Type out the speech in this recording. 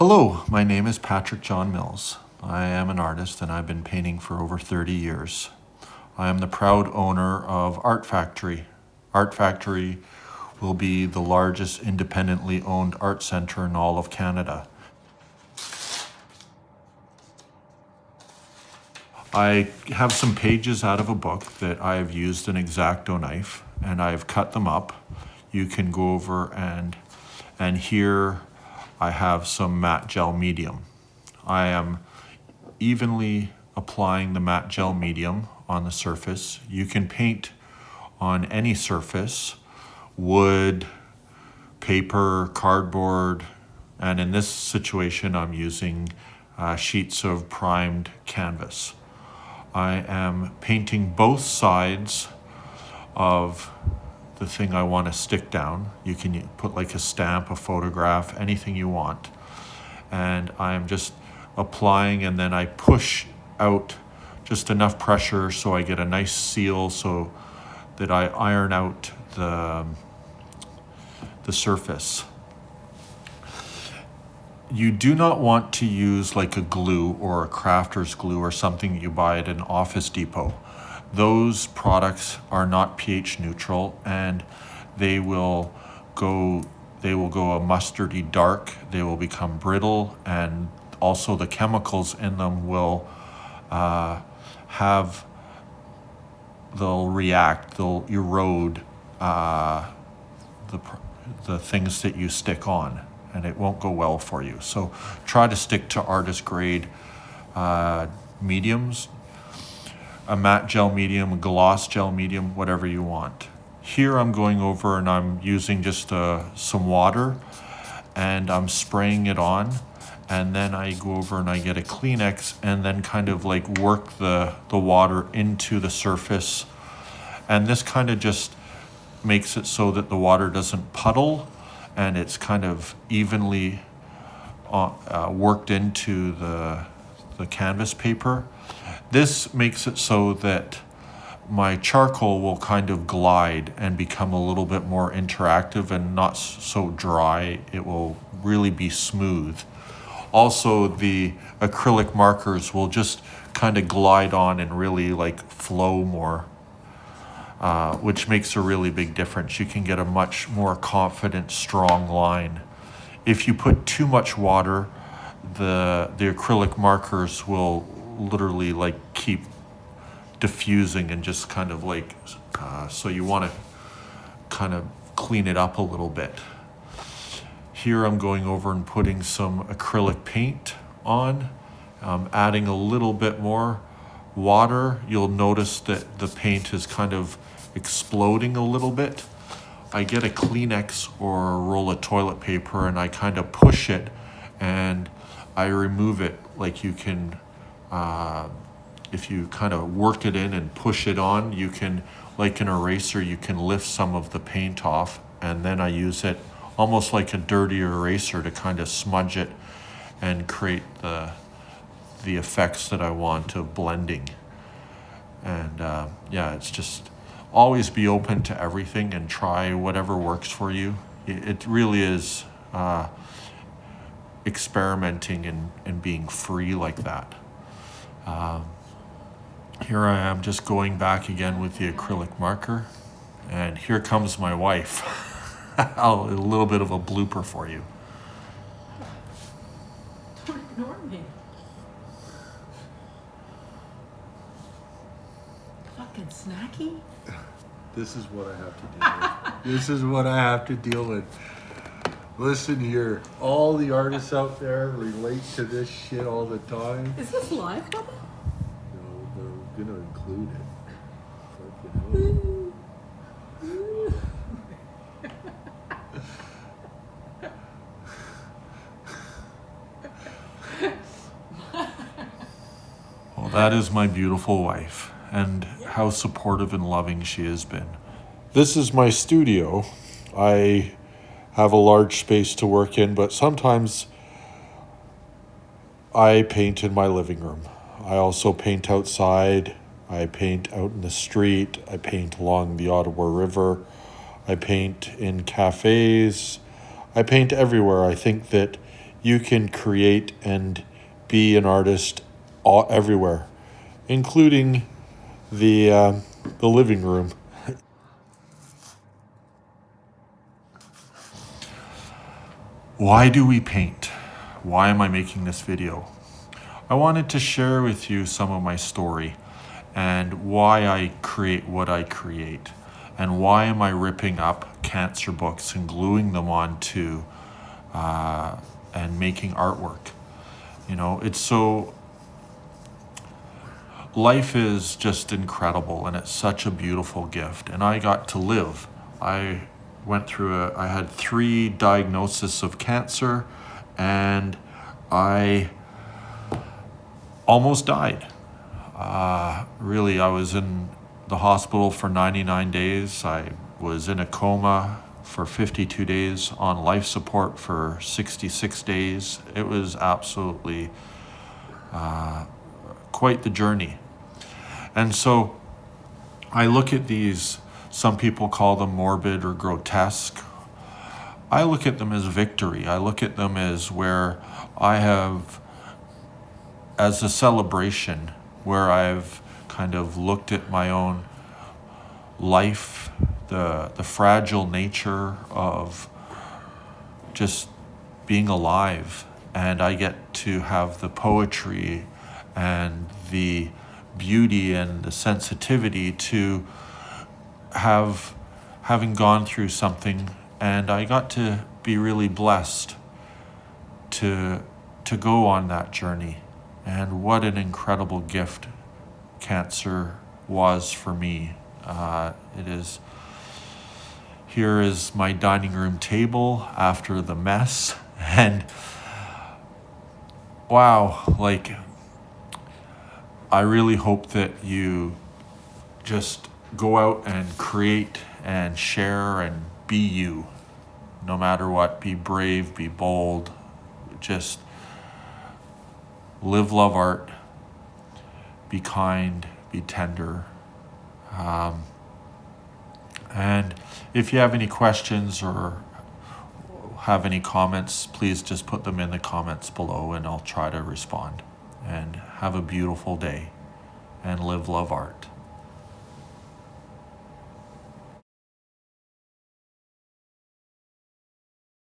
Hello, my name is Patrick John Mills. I am an artist and I've been painting for over 30 years. I am the proud owner of Art Factory. Art Factory will be the largest independently owned art center in all of Canada. I have some pages out of a book that I have used an X-Acto knife and I've cut them up. You can go over and here I have some matte gel medium. I am evenly applying the matte gel medium on the surface. You can paint on any surface, wood, paper, cardboard, and in this situation I'm using sheets of primed canvas. I am painting both sides of the thing I want to stick down. You can put like a stamp, a photograph, anything you want. And I'm just applying, and then I push out just enough pressure so I get a nice seal so that I iron out the surface. You do not want to use like a glue or a crafter's glue or something you buy at an Office Depot. Those products are not pH neutral and they will go a mustardy dark, they will become brittle, and also the chemicals in them will they'll react, they'll erode the things that you stick on, and it won't go well for you. So try to stick to artist grade mediums, a matte gel medium, a gloss gel medium, whatever you want. Here I'm going over and I'm using just some water and I'm spraying it on, and then I go over and I get a Kleenex and then kind of like work the water into the surface. And this kind of just makes it so that the water doesn't puddle and it's kind of evenly worked into the canvas paper. This makes it so that my charcoal will kind of glide and become a little bit more interactive and not so dry. It will really be smooth. Also, the acrylic markers will just kind of glide on and really like flow more, which makes a really big difference. You can get a much more confident, strong line. If you put too much water, the acrylic markers will literally like keep diffusing and just kind of like, so you want to kind of clean it up a little bit. Here I'm going over and putting some acrylic paint on, adding a little bit more water. You'll notice that the paint is kind of exploding a little bit. I get a Kleenex or a roll of toilet paper and I kind of push it and I remove it. Like you can, if you kind of work it in and push it on, you can, like an eraser, you can lift some of the paint off, and then I use it almost like a dirty eraser to kind of smudge it and create the effects that I want of blending. And yeah, it's just always be open to everything and try whatever works for you. It really is experimenting and being free like that. Here I am just going back again with the acrylic marker, and here comes my wife. A little bit of a blooper for you. Don't ignore me. Fucking snacky. This is what I have to deal with. This is what I have to deal with. Listen here, all the artists out there relate to this shit all the time. Is this live, Bubba? No, they're gonna include it. Fucking hell. Well, that is my beautiful wife, and how supportive and loving she has been. This is my studio. I have a large space to work in, but sometimes I paint in my living room. I also paint outside. I paint out in the street. I paint along the Ottawa River. I paint in cafes. I paint everywhere. I think that you can create and be an artist everywhere, including the living room. Why do we paint? Why am I making this video? I wanted to share with you some of my story and why I create what I create, and why am I ripping up cancer books and gluing them onto and making artwork. You know, it's so, life is just incredible and it's such a beautiful gift, and I got to live. I had 3 diagnoses of cancer, and I almost died. Really, I was in the hospital for 99 days. I was in a coma for 52 days, on life support for 66 days. It was absolutely quite the journey. And so I look at these, some people call them morbid or grotesque. I look at them as victory. I look at them as where I have, as a celebration, where I've kind of looked at my own life, the fragile nature of just being alive, and I get to have the poetry and the beauty and the sensitivity to having gone through something, and I got to be really blessed to go on that journey. And what an incredible gift cancer was for me. It is. Here is my dining room table after the mess, and wow, like, I really hope that you just go out and create and share and be you, no matter what. Be brave, be bold, just live, love art, be kind, be tender. And if you have any questions or have any comments, please just put them in the comments below and I'll try to respond. And have a beautiful day and live, love art.